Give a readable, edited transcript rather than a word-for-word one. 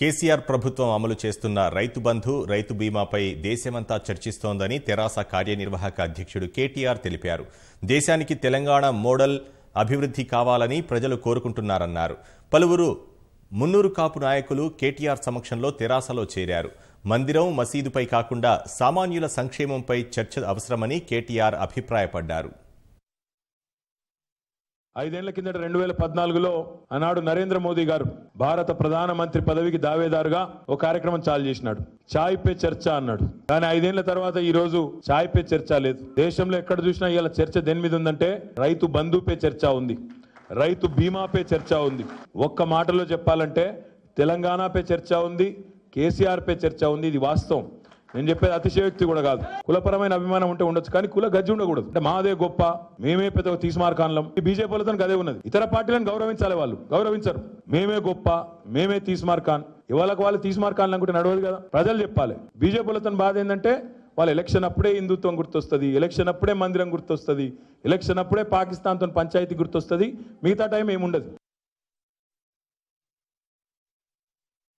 కేసీఆర్ ప్రభుత్వం అమలు చేస్తున్న రైతు బంధు రైతు బీమాపై దేశమంతా చర్చిస్తోందని తెరాస కార్యనిర్వాహక అధ్యక్షుడు కేటీఆర్ తెలిపారు. దేశానికి తెలంగాణ మోడల్ అభివృద్ధి కావాలని ప్రజలు కోరుకుంటున్నారన్నారు. పలువురు మున్నూరు కాపు నాయకులు కేటీఆర్ సమక్షంలో తెరాసలో చేరారు. మందిరం మసీదుపై కాకుండా సామాన్యుల సంక్షేమంపై చర్చ అవసరమని కేటీఆర్ అభిప్రాయపడ్డారు. 5 ఏళ్ల కిందట 2014లో ఆనాడు నరేంద్ర మోదీ గారు భారత ప్రధానమంత్రి పదవికి దావేదారుగా ఒక కార్యక్రమం చాలు చేసినాడు. చాయ్ పే చర్చ అన్నాడు. కానీ 5 ఏళ్ల తర్వాత ఈ రోజు చాయ్ పే చర్చ లేదు. దేశంలో ఎక్కడ చూసినా ఇలా చర్చ దేని మీద ఉందంటే రైతు బంధు పే చర్చ ఉంది, రైతు బీమా పే చర్చ ఉంది. ఒక్క మాటలో చెప్పాలంటే తెలంగాణ పే చర్చ ఉంది, కేసీఆర్ పే చర్చ ఉంది. ఇది వాస్తవం. నేను చెప్పేది అతిశయోక్తి కూడా కాదు. కులపరమైన అభిమానం ఉంటే ఉండొచ్చు, కానీ కుల గజ్జి ఉండకూడదు. అంటే మాదే గొప్ప, మేమే పెద్ద తీస్మార్కాన్లం. బీజేపీ వాళ్ళతో అదే ఉన్నది. ఇతర పార్టీలను గౌరవించాలి, వాళ్ళు గౌరవించరు. మేమే గొప్ప, మేమే తీస్మార్కాన్. ఇవాళకు వాళ్ళు తీస్మార్కాన్లు అనుకుంటే నడవదు కదా. ప్రజలు చెప్పాలి. బీజేపీ వాళ్ళతో బాధ ఏంటంటే వాళ్ళు ఎలక్షన్ అప్పుడే హిందుత్వం గుర్తొస్తుంది, ఎలక్షన్ అప్పుడే మందిరం గుర్తొస్తుంది, ఎలక్షన్ అప్పుడే పాకిస్తాన్తో పంచాయతీ గుర్తొస్తుంది, మిగతా టైం ఏముండదు.